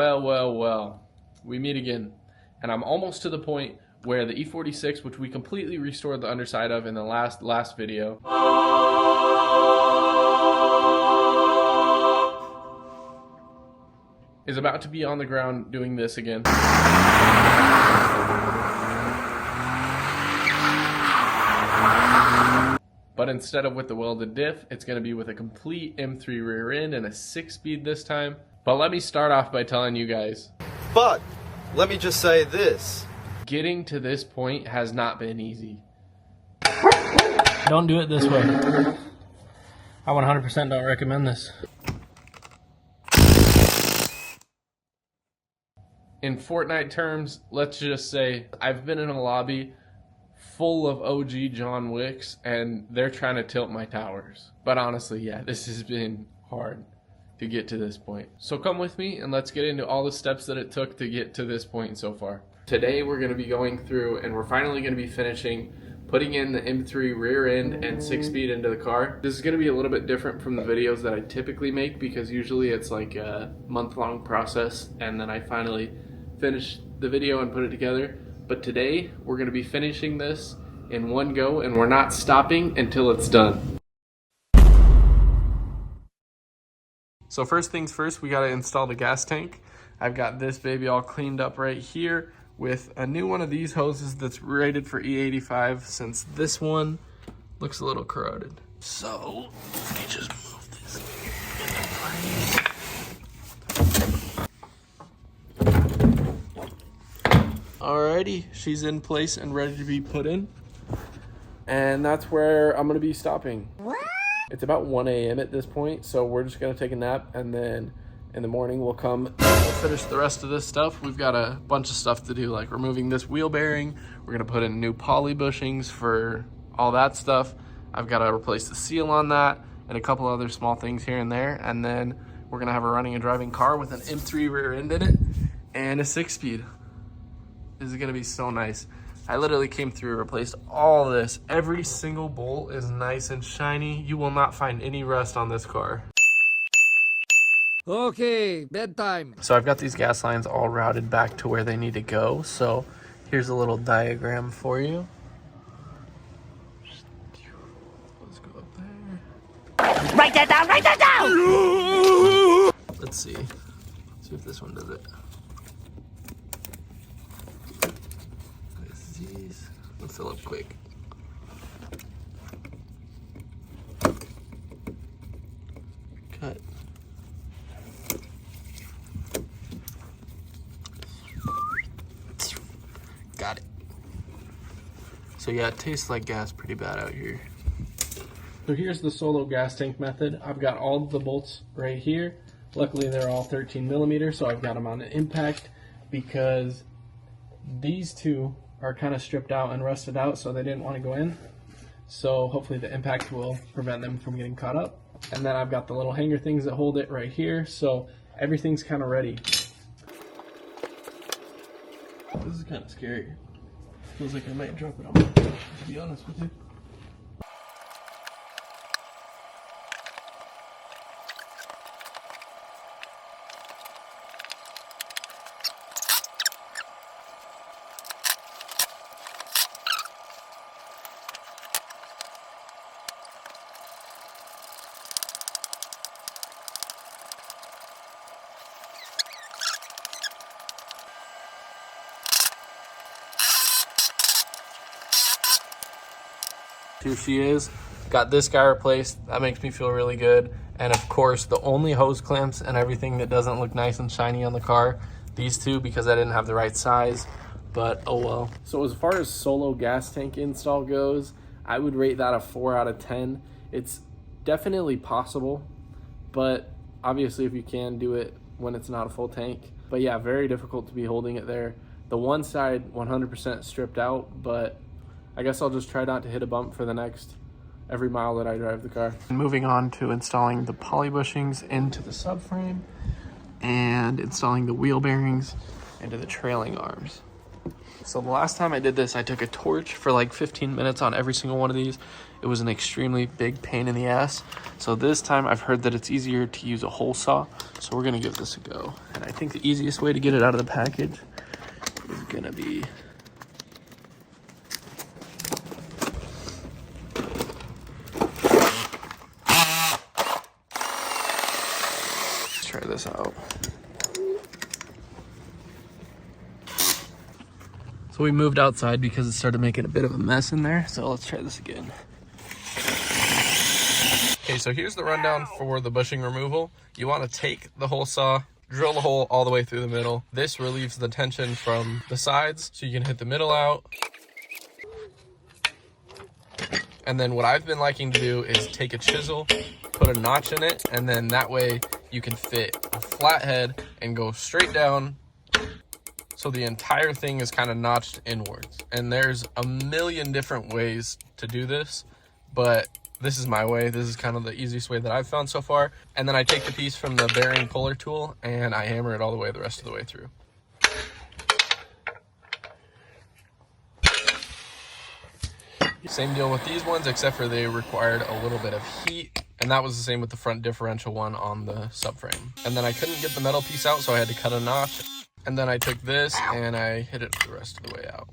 Well, we meet again, and I'm almost to the point where the E46, which we completely restored the underside of in the last video, is about to be on the ground doing this again. But instead of with the welded diff, it's going to be with a complete M3 rear end and a 6-speed this time. But let me start off by telling you guys. But let me just say this. Getting to this point has not been easy. Don't do it this way. I 100% don't recommend this. In Fortnite terms, let's just say I've been in a lobby full of OG John Wicks and they're trying to tilt my towers. But honestly, yeah, this has been hard to get to this point. So come with me and let's get into all the steps that it took to get to this point so far. Today we're going to be going through and we're finally going to be finishing putting in the M3 rear end and 6-speed into the car. This is going to be a little bit different from the videos that I typically make because usually it's like a month-long process and then I finally finish the video and put it together. But today we're going to be finishing this in one go and we're not stopping until it's done. So first things first, we got to install the gas tank. I've got this baby all cleaned up right here with a new one of these hoses that's rated for E85 since this one looks a little corroded. So let me just move this. Alrighty, she's in place and ready to be put in. And that's where I'm gonna be stopping. What? It's about 1 a.m. at this point, so we're just gonna take a nap and then in the morning we'll come and we'll finish the rest of this stuff. We've got a bunch of stuff to do, like removing this wheel bearing. We're gonna put in new poly bushings for all that stuff. I've gotta replace the seal on that and a couple other small things here and there. And then we're gonna have a running and driving car with an M3 rear end in it and a 6-speed. This is gonna be so nice. I literally came through, replaced all this. Every single bolt is nice and shiny. You will not find any rust on this car. Okay, bedtime. So I've got these gas lines all routed back to where they need to go. So here's a little diagram for you. Let's go up there. Write that down, write that down! Let's see. See if this one does it. Let's fill up quick. Cut. Got it. So yeah, it tastes like gas pretty bad out here. So here's the solo gas tank method. I've got all the bolts right here. Luckily they're all 13 millimeters, so I've got them on an impact because these two are kind of stripped out and rusted out, so they didn't want to go in. So hopefully the impact will prevent them from getting caught up. And then I've got the little hanger things that hold it right here, so everything's kind of ready. This is kind of scary. Feels like I might drop it on my foot, to be honest with you. Here she is. Got this guy replaced. That makes me feel really good. And of course, the only hose clamps and everything that doesn't look nice and shiny on the car, these two, because I didn't have the right size, but oh well. So as far as solo gas tank install goes, I would rate that a 4 out of 10. It's definitely possible, but obviously if you can do it when it's not a full tank. But yeah, very difficult to be holding it there. The one side 100% stripped out, but I guess I'll just try not to hit a bump for the next every mile that I drive the car. Moving on to installing the poly bushings into the subframe and installing the wheel bearings into the trailing arms. So the last time I did this, I took a torch for like 15 minutes on every single one of these. It was an extremely big pain in the ass. So this time I've heard that it's easier to use a hole saw. So we're gonna give this a go. And I think the easiest way to get it out of the package is gonna be let's try this out. So we moved outside because it started making a bit of a mess in there. So let's try this again. Okay, so here's the rundown for the bushing removal. You want to take the hole saw, drill the hole all the way through the middle. This relieves the tension from the sides so you can hit the middle out. And then what I've been liking to do is take a chisel, put a notch in it, and then that way you can fit a flat head and go straight down. So the entire thing is kind of notched inwards. And there's a million different ways to do this, but this is my way. This is kind of the easiest way that I've found so far. And then I take the piece from the bearing puller tool and I hammer it all the way the rest of the way through. Same deal with these ones, except for they required a little bit of heat. And that was the same with the front differential one on the subframe. And then I couldn't get the metal piece out, so I had to cut a notch. And then I took this and I hit it the rest of the way out.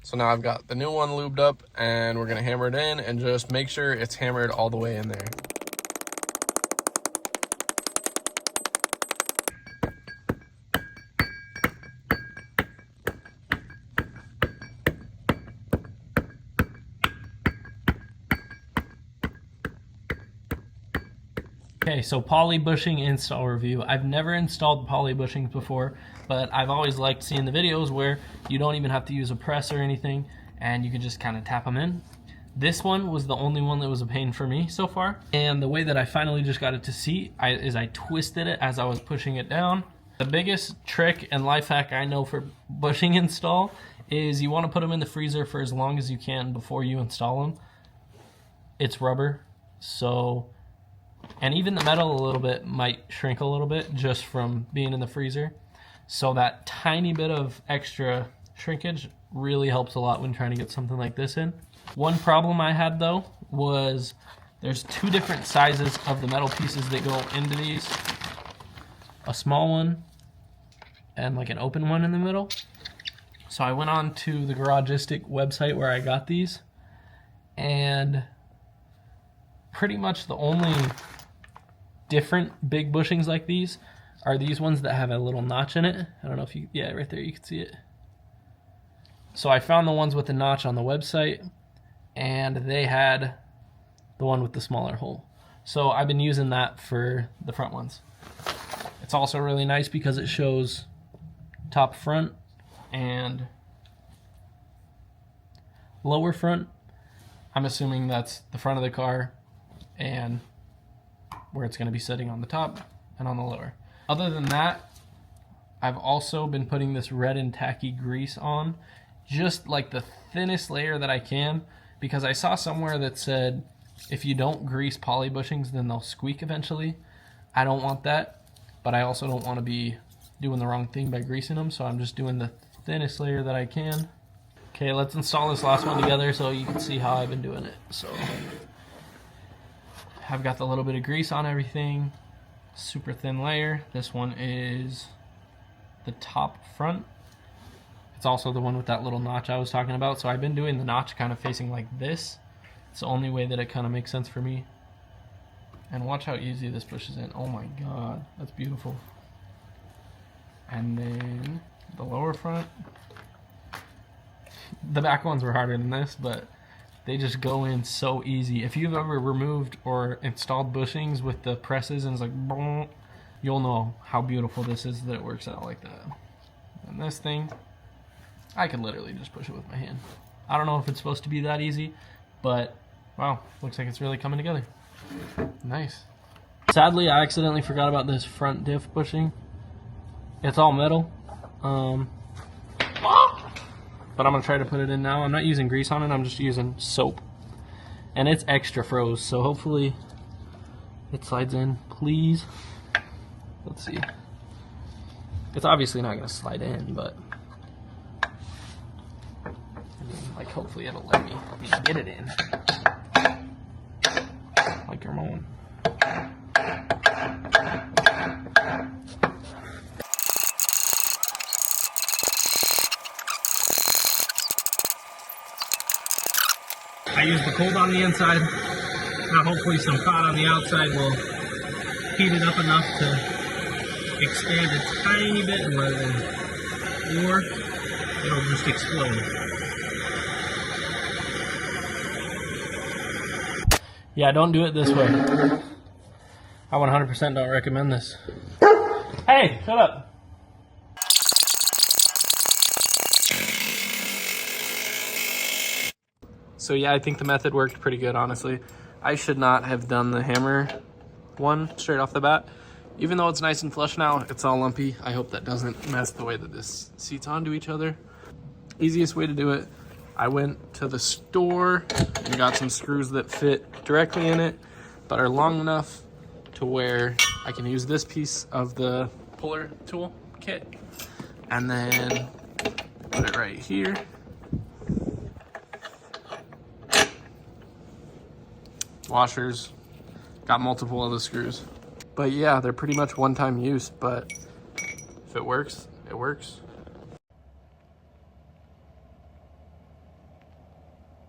So now I've got the new one lubed up and we're gonna hammer it in and just make sure it's hammered all the way in there. Okay, so poly bushing install review. I've never installed poly bushings before, but I've always liked seeing the videos where you don't even have to use a press or anything and you can just kind of tap them in. This one was the only one that was a pain for me so far. And the way that I finally just got it to seat is I twisted it as I was pushing it down. The biggest trick and life hack I know for bushing install is you want to put them in the freezer for as long as you can before you install them. It's rubber, so... and even the metal a little bit might shrink a little bit just from being in the freezer. So that tiny bit of extra shrinkage really helps a lot when trying to get something like this in. One problem I had though was there's two different sizes of the metal pieces that go into these. A small one and like an open one in the middle. So I went on to the Garagistic website where I got these, and pretty much the only different big bushings like these are these ones that have a little notch in it. I don't know if you, yeah, right there you can see it. So I found the ones with the notch on the website, and they had the one with the smaller hole. So I've been using that for the front ones. It's also really nice because it shows top front and lower front. I'm assuming that's the front of the car and where it's going to be sitting on the top and on the lower. Other than that, I've also been putting this red and tacky grease on, just like the thinnest layer that I can, because I saw somewhere that said if you don't grease poly bushings then they'll squeak eventually. I don't want that, but I also don't want to be doing the wrong thing by greasing them, so I'm just doing the thinnest layer that I can. Okay, let's install this last one together so you can see how I've been doing it. So I've got the little bit of grease on everything, super thin layer. This one is the top front. It's also the one with that little notch I was talking about. So I've been doing the notch kind of facing like this. It's the only way that it kind of makes sense for me. And watch how easy this pushes in. Oh my God, that's beautiful. And then the lower front. The back ones were harder than this, but they just go in so easy. If you've ever removed or installed bushings with the presses and it's like, boom, you'll know how beautiful this is that it works out like that. And this thing, I could literally just push it with my hand. I don't know if it's supposed to be that easy, but wow, looks like it's really coming together. Nice. Sadly, I accidentally forgot about this front diff bushing. It's all metal. But I'm gonna try to put it in now. I'm not using grease on it, I'm just using soap. and it's extra froze, so hopefully it slides in, please. Let's see. It's obviously not gonna slide in, but I mean, like, hopefully it'll let me get it in. Like your mom. I used the cold on the inside. Now hopefully some hot on the outside will heat it up enough to expand a tiny bit and let it in. Or it'll just explode. Yeah, don't do it this way. I 100% don't recommend this. Hey, shut up. So yeah, I think the method worked pretty good, honestly. I should not have done the hammer one straight off the bat. Even though it's nice and flush now, it's all lumpy. I hope that doesn't mess the way that this seats onto each other. Easiest way to do it, I went to the store and got some screws that fit directly in it, but are long enough to where I can use this piece of the puller tool kit and then put it right here. Washers, got multiple of the screws. But yeah, they're pretty much one-time use, but if it works, it works.